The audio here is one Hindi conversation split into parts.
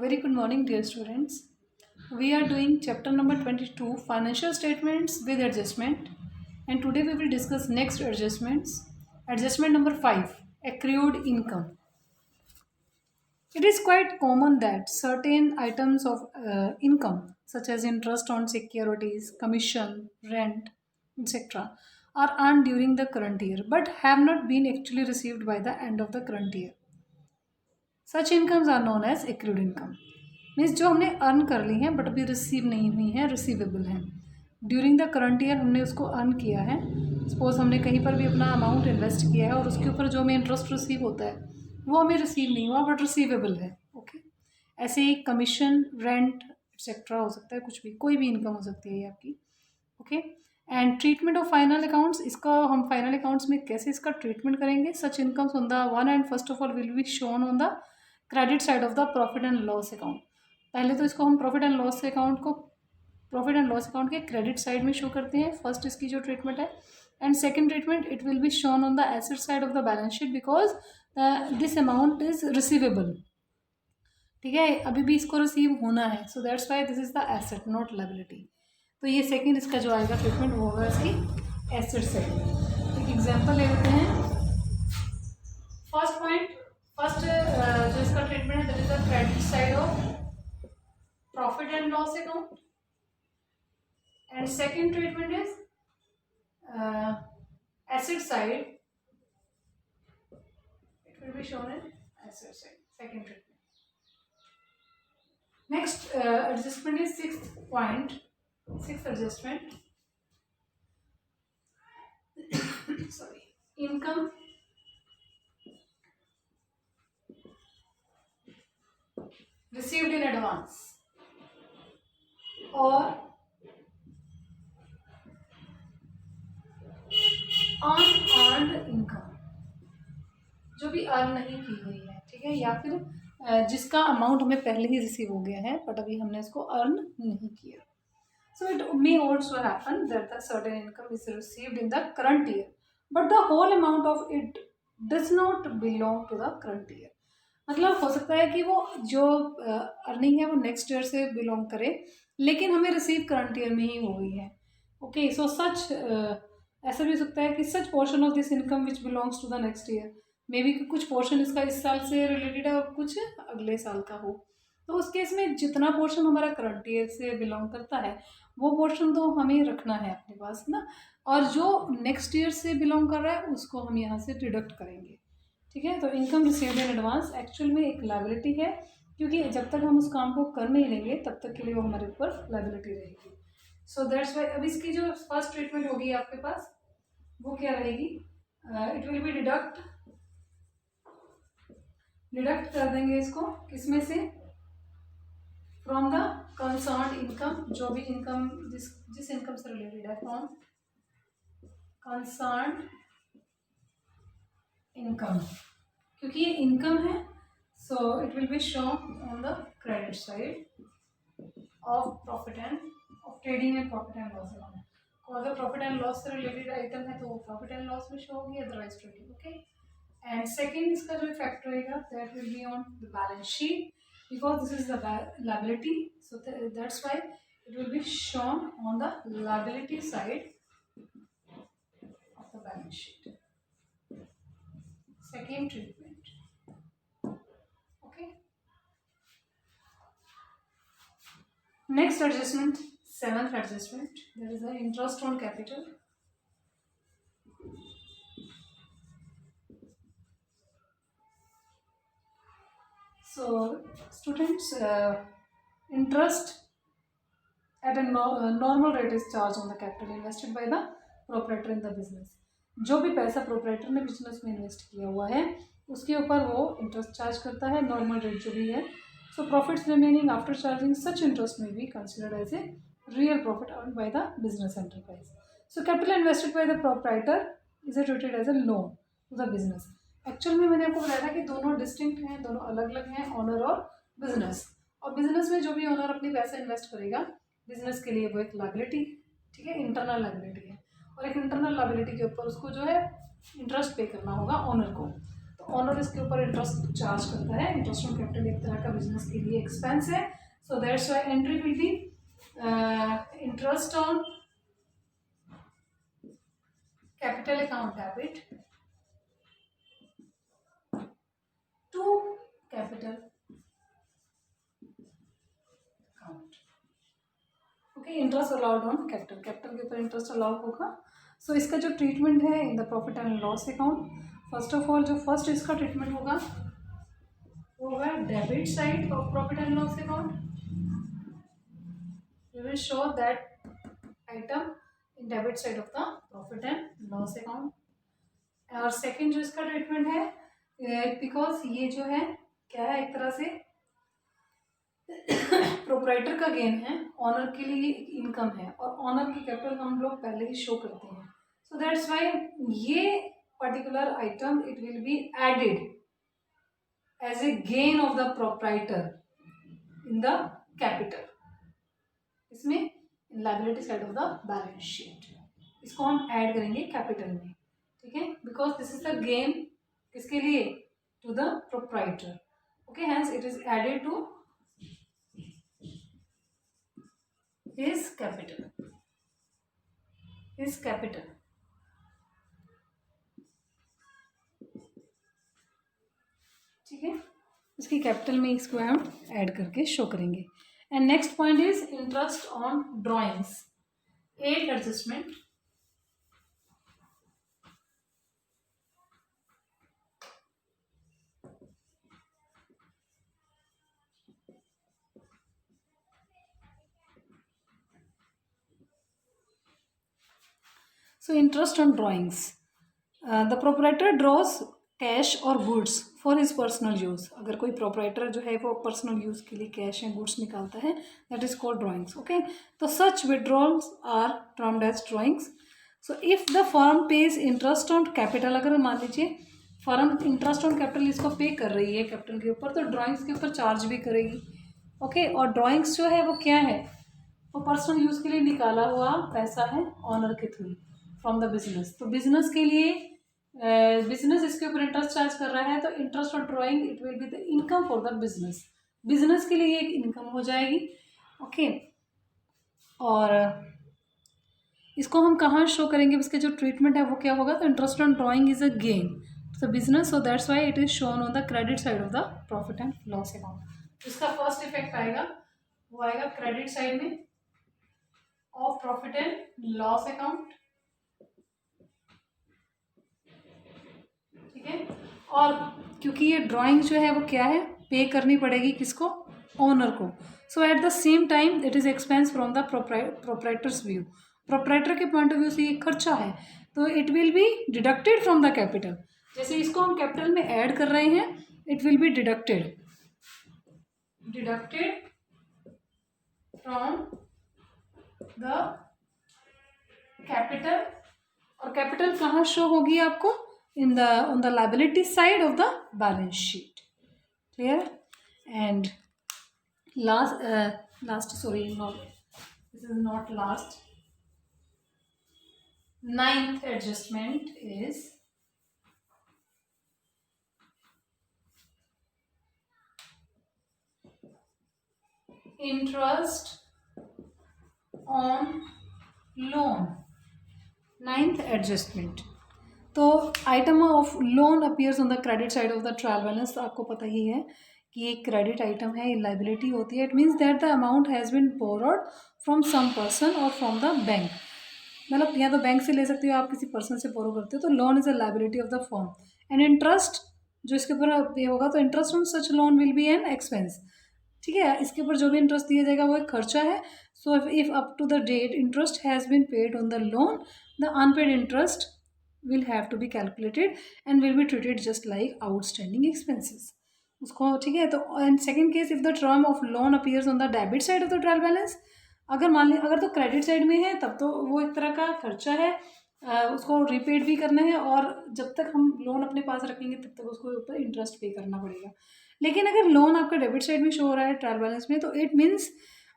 Very good morning, dear students. We are doing chapter number 22, financial statements with adjustment, and today we will discuss next adjustments. Adjustment number 5, accrued income. It is quite common that certain items of income, such as interest on securities, commission, rent, etc., are earned during the current year but have not been actually received by the end of the current year. Such incomes are known as accrued income means जो हमने अर्न कर ली हैं बट अभी रिसीव नहीं हुई हैं, रिसीवेबल हैं ड्यूरिंग द करंट ईयर। हमने उसको अर्न किया है, सपोज हमने कहीं पर भी अपना अमाउंट इन्वेस्ट किया है और उसके ऊपर जो हमें इंटरेस्ट रिसीव होता है वो हमें रिसीव नहीं हुआ बट रिसीवेबल है। ओके, ऐसे ही कमीशन, रेंट एक्सेट्रा हो सकता है, कुछ भी, कोई भी इनकम हो सकती है ये आपकी। Okay, and treatment of final accounts, इसका हम फाइनल अकाउंट्स में कैसे इसका ट्रीटमेंट करेंगे। Such incomes on the one hand first of all will be shown on the credit side of the profit and loss account. पहले तो इसको हम प्रॉफिट एंड लॉस अकाउंट के क्रेडिट साइड में शो करते हैं, फर्स्ट इसकी जो ट्रीटमेंट है। And second treatment it will be shown on the asset side of the balance sheet because this amount is receivable. ठीक है, अभी भी इसको रिसीव होना है, so that's why this is the asset not liability. तो ये सेकेंड इसका जो आएगा ट्रीटमेंट वो होगा इसकी एसेट साइड में। एक एग्जांपल ले लेते हैं। फर्स्ट जो इसका ट्रीटमेंट है that is the credit side of profit and loss account, and second treatment is asset side, it will be shown in asset side, second treatment. Next adjustment is sixth adjustment sorry, income received in advance or unearned income, जो भी अर्न नहीं की हुई है, ठीक है, या फिर जिसका अमाउंट हमें पहले ही रिसीव हो गया है बट अभी हमने इसको अर्न नहीं किया। So it may also happen that the certain income is received in the current year, but the whole amount of it does not belong to the current year. मतलब हो सकता है कि वो जो अर्निंग है वो नेक्स्ट ईयर से बिलोंग करे, लेकिन हमें रिसीव करंट ईयर में ही हो गई है। ओके, सो सच ऐसा भी हो सकता है कि such portion of this income which belongs to the next year, may be कुछ पोर्शन इसका इस साल से रिलेटेड है और कुछ अगले साल का हो। तो उस केस में जितना पोर्शन हमारा करंट ईयर से बिलोंग करता है वो पोर्शन तो हमें रखना है अपने पास ना, और जो नेक्स्ट ईयर से बिलोंग कर रहा है उसको हम यहाँ से डिडक्ट करेंगे। ठीक है, तो income received in advance actual में एक लायबिलिटी है, क्योंकि जब तक हम उस काम को कर नहीं लेंगे तब तक के लिए वो हमारे ऊपर लायबिलिटी रहेगी। सो दैट्स वाई अब इसकी जो फर्स्ट ट्रीटमेंट होगी आपके पास वो क्या रहेगी, इट विल बी डिडक्ट कर देंगे इसको किसमें से, फ्रॉम द कंसर्न्ड इनकम, जो भी इनकम जिस इनकम से रिलेटेड है, फ्रॉम कंसर्न्ड इनकम, क्योंकि ये इनकम है so it will be shown on the credit side of profit end of trading and profit and loss account. और अगर प्रॉफिट एंड लॉस से रिलेटेड आइटम है तो वो प्रॉफिट एंड लॉस में शो होगी, otherwise trading. Okay, and second इसका जो इफेक्ट रहेगा that will be on the balance sheet because this is the liability, so that's why it will be shown on the liability side of the balance sheet. Second treatment. Okay, next adjustment, seventh adjustment, there is the interest on capital. So students, interest at a normal rate is charged on the capital invested by the proprietor in the business. जो भी पैसा प्रोपराइटर ने बिजनेस में इन्वेस्ट किया हुआ है उसके ऊपर वो इंटरेस्ट चार्ज करता है, नॉर्मल रेट जो भी है। So profits remaining after charging such interest may be considered as a real profit earn by the business enterprise. So capital invested by the proprietor is a treated as a loan to the business. Actual में मैंने आपको बताया था कि दोनों डिस्टिंक्ट हैं, दोनों अलग अलग हैं, ऑनर और बिजनेस। और बिजनेस में जो भी ऑनर अपनी पैसा इन्वेस्ट करेगा बिजनेस के लिए वो एक लायबिलिटी, ठीक है, इंटरनल लायबिलिटी है, और एक इंटरनल लायबिलिटी के ऊपर उसको जो है इंटरेस्ट पे करना होगा ऑनर को। तो ऑनर इसके ऊपर इंटरेस्ट चार्ज करता है। इंटरेस्ट ऑन कैपिटल एक तरह का बिजनेस के लिए एक्सपेंस है, so that's why entry will be interest on capital account debit to capital account. Okay, interest allowed on capital, capital के ऊपर इंटरेस्ट अलाउड होगा। सो इसका जो ट्रीटमेंट है in the profit and loss account, first of all जो फर्स्ट इसका ट्रीटमेंट होगा वो होगा debit side of profit and loss account. We will show that item in debit side of the profit and loss account. और सेकंड जो इसका ट्रीटमेंट है, बिकॉज ये जो है क्या है, एक तरह से प्रोप्राइटर का गेन है, ऑनर के लिए इनकम है, और ऑनर की कैपिटल हम लोग पहले ही शो करते हैं। सो दैट्स व्हाई ये particular item it will be added as a gain of the proprietor in the capital, इसमें liability side of the balance sheet, इसको हम ऐड करेंगे कैपिटल में, ठीक है, because this is the gain किसके लिए, to the proprietor. Okay, hence it is added to his capital, his capital। ठीक है, इसकी कैपिटल में इसको हम ऐड करके शो करेंगे। And next point is interest on drawings, at adjustment. So interest on drawings, the proprietor draws cash और goods for his personal use. अगर कोई प्रोपराइटर जो है वो पर्सनल यूज़ के लिए कैश या गुड्स निकालता है, that is called drawings. Okay, तो such withdrawals are termed as drawings. So if the firm pays interest on capital, अगर मान लीजिए फर्म इंटरेस्ट ऑन कैपिटल इसको पे कर रही है कैपिटल के ऊपर, तो ड्राइंग्स के ऊपर चार्ज भी करेगी। ओके, और ड्राइंग्स जो है वो क्या है, वो पर्सनल यूज़ के लिए निकाला हुआ पैसा है ऑनर के थ्रू फ्रॉम द बिजनेस। तो बिजनेस के लिए बिजनेस इसके ऊपर इंटरेस्ट चार्ज कर रहा है, तो interest on drawing it will be the income for the business, business के लिए एक इनकम हो जाएगी। ओके, और इसको हम कहाँ शो करेंगे, इसके जो ट्रीटमेंट है वो क्या होगा, तो interest on drawing is a gain to business, so that's why it is shown on the credit side of the profit and loss account. इसका फर्स्ट इफेक्ट आएगा वो आएगा क्रेडिट साइड में of profit and loss account, ठीक है। और क्योंकि ये ड्राइंग जो है वो क्या है, पे करनी पड़ेगी किसको, ओनर को। So at the same time it is expense from the proprietor's view, proprietor के पॉइंट ऑफ व्यू से ये खर्चा है, तो it will be deducted from the capital. जैसे इसको हम कैपिटल में ऐड कर रहे हैं, it will be deducted from the capital. और कैपिटल कहाँ शो होगी आपको, in the on the liability side of the balance sheet, clear? And last sorry, not this is not last, ninth adjustment is interest on loan, ninth adjustment। तो item of loan appears on the credit side of the trial balance. आपको पता ही है कि एक क्रेडिट आइटम है, ये लाइबिलिटी होती है। It means that the amount has been borrowed from some person और फ्रॉम द बैंक, मतलब या तो बैंक से ले सकते हो, आप किसी पर्सन से बोरो करते हो, तो loan is a liability of the firm. And interest जो इसके ऊपर पे होगा, तो interest on such loan will B an expense, ठीक है। इसके ऊपर जो भी इंटरेस्ट दिया जाएगा वो एक खर्चा है। So if up to the date interest has been paid on the loan, the unpaid interest will have to be calculated and will be treated just like outstanding expenses उसको, ठीक है। तो and second case, if the term of loan appears on the debit side of the trial balance, अगर मान ली अगर तो क्रेडिट साइड में है तब तो वो एक तरह का खर्चा है, उसको रिपेड भी करना है, और जब तक हम लोन अपने पास रखेंगे तब तक उसको ऊपर इंटरेस्ट पे करना पड़ेगा। लेकिन अगर लोन आपका डेबिट साइड में शो हो रहा है ट्रायल बैलेंस में, तो it means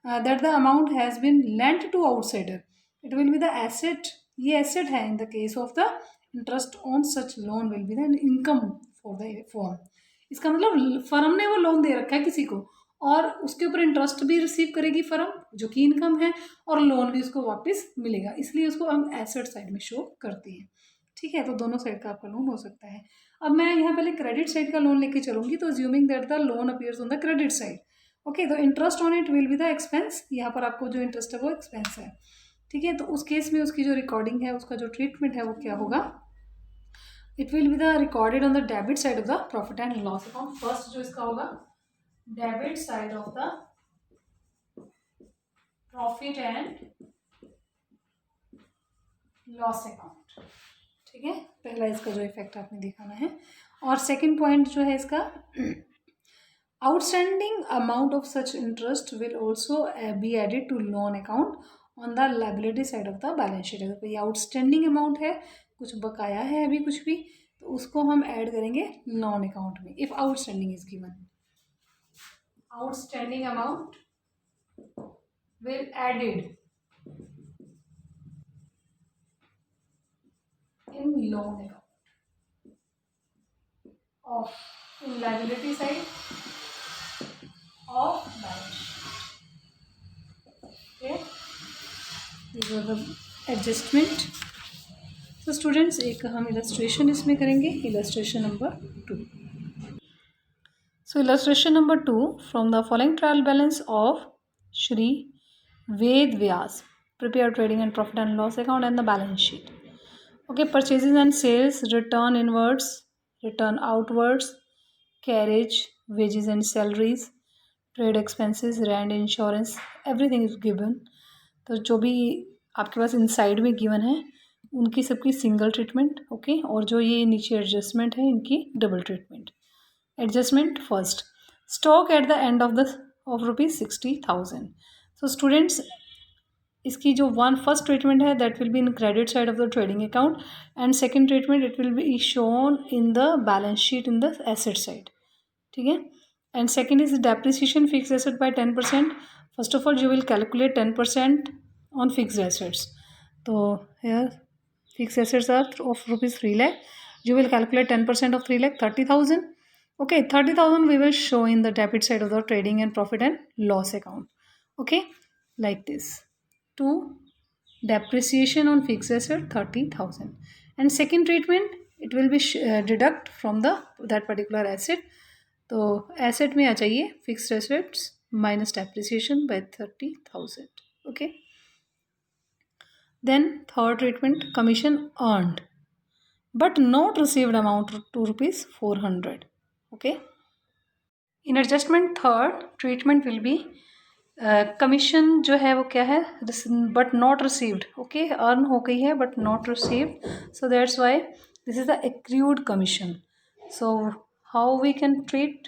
that the amount has been lent to outsider, it will be the asset, ये एसेट है in the case of the interest on such loan will be the income for the firm. इसका मतलब फर्म ने वो लोन दे रखा है किसी को और उसके ऊपर इंटरेस्ट भी रिसीव करेगी फर्म, जो कि इनकम है, और लोन भी उसको वापस मिलेगा, इसलिए उसको हम एसेट साइड में शो करते हैं। ठीक है, तो दोनों साइड का आपका लोन हो सकता है। अब मैं यहाँ पहले क्रेडिट साइड का लोन लेके चलूंगी, तो assuming that the loan appears on the credit side. Okay, तो interest on it will be the expense. यहाँ पर आपको जो इंटरेस्ट है वो एक्सपेंस है। ठीक है, तो उस केस में उसकी जो रिकॉर्डिंग है, उसका जो ट्रीटमेंट है वो क्या होगा, it will be the recorded on the debit side of the profit and loss account. First जो इसका होगा debit side of the profit and loss account. ठीक है, पहला इसका जो इफेक्ट आपने दिखाना है। और सेकंड पॉइंट जो है इसका, outstanding amount of such interest will also be added to loan account on the liability side of the balance sheet. अगर कोई आउटस्टैंडिंग अमाउंट है, कुछ बकाया है अभी कुछ भी, तो उसको हम ऐड करेंगे लोन अकाउंट में। If outstanding is given, outstanding amount will added in loan account of in liability side of balance sheet. Okay, these are the adjustment. So students, एक हम illustration इसमें करेंगे, illustration number 2. So illustration number 2, from the following trial balance of Shri Ved Vyas, prepare trading and profit and loss account and the balance sheet. Okay, purchases and sales, return inwards, return outwards, carriage, wages and salaries, trade expenses, rent, insurance, everything is given. तो जो भी आपके पास इनसाइड में गिवन है उनकी सबकी सिंगल ट्रीटमेंट। ओके, और जो ये नीचे एडजस्टमेंट है इनकी double treatment. Adjustment first, stock at the end of ₹60,000। So students, इसकी जो फर्स्ट ट्रीटमेंट है that will be in credit side of the trading account, and second treatment it will be shown in the balance sheet in the asset side. ठीक है, and second is depreciation fix asset by 10%। First of all you will calculate 10% on fix assets. तो here fix assets are of ₹3 lakh, you will calculate 10% of 3 lakh, 30,000. Okay, 30,000 we will show in the debit side of the trading and profit and loss account. Okay, like this. To depreciation on fixed asset 30,000, and second treatment it will be deduct from the that particular asset. तो asset में आ जाइए fixed assets minus depreciation by 30,000. Okay, then third treatment, commission earned but not received amount to ₹400. Okay, in adjustment third treatment will be commission जो है वो क्या है, but not received. Okay, earn हो गई है but not received, so that's why this is the accrued commission. So how we can treat,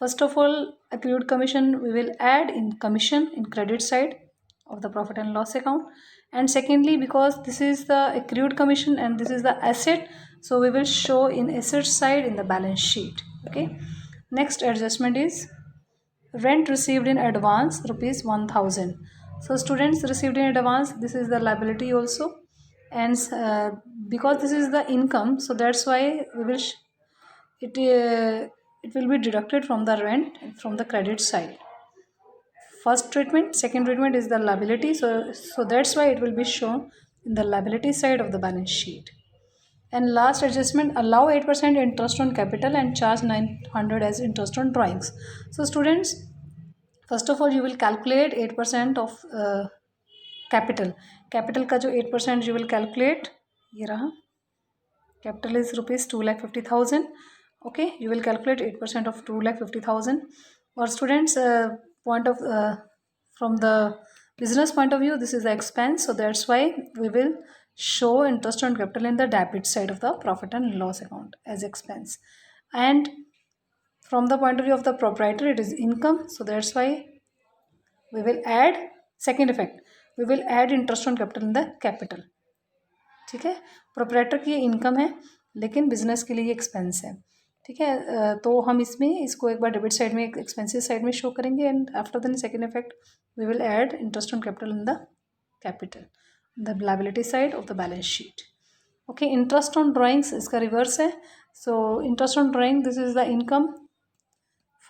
first of all accrued commission we will add in commission in credit side of the profit and loss account, and secondly because this is the accrued commission and this is the asset, so we will show in asset side in the balance sheet. Okay, next adjustment is rent received in advance ₹1,000. So students, received in advance, this is the liability also, and because this is the income, so that's why we will it will be deducted from the rent from the credit side. First treatment, second treatment is the liability, so that's why it will be shown in the liability side of the balance sheet. And last adjustment, allow 8% interest on capital and charge 900 as interest on drawings. So students, first of all you will calculate 8% of capital. Capital का जो 8% you will calculate, ये रहा, capital is ₹2,50,000. Okay, you will calculate 8% of 2,50,000. Or students, point of from the business point of view, this is the expense, so that's why we will show interest on capital in the debit side of the profit and loss account as expense, and from the point of view of the proprietor it is income, so that's why we will add second effect, we will add interest on capital in the capital. ठीक है, प्रोप्राइटर की ये इनकम है लेकिन बिजनेस के लिए एक्सपेंस है। ठीक है, तो हम इसमें इसको एक बार डेबिट साइड में एक्सपेंसिव साइड में शो करेंगे, and after the second effect we will add interest on capital in the capital, the liability side of the balance sheet. Okay, interest on drawings इसका रिवर्स है, So interest on drawing, this is the income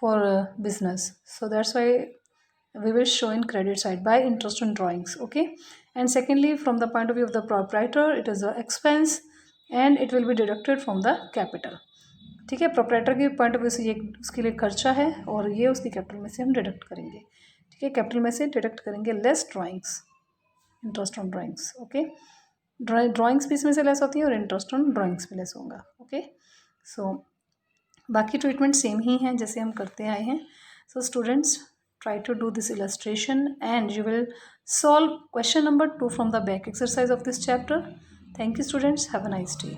for business, so that's why we will show in credit side by interest on drawings. Okay, and secondly, from the point of view of the proprietor, it is a expense and it will be deducted from the capital. ठीक है, प्रोपराइटर के पॉइंट ऑफ व्यू से ये उसके लिए खर्चा है और ये उसकी कैपिटल में से हम डिडक्ट करेंगे. ठीक है, कैपिटल में से डिडक्ट करेंगे less drawings, interest on drawings. Okay, drawings भी इसमें से लेस होती है और इंटरेस्ट ऑन ड्राइंग्स भी लेस होगा. ओके, सो बाकी ट्रीटमेंट सेम ही हैं जैसे हम करते आए हैं. सो students, try to do this illustration and you will solve question number 2 from the back exercise of this chapter. Thank you students, have a nice day.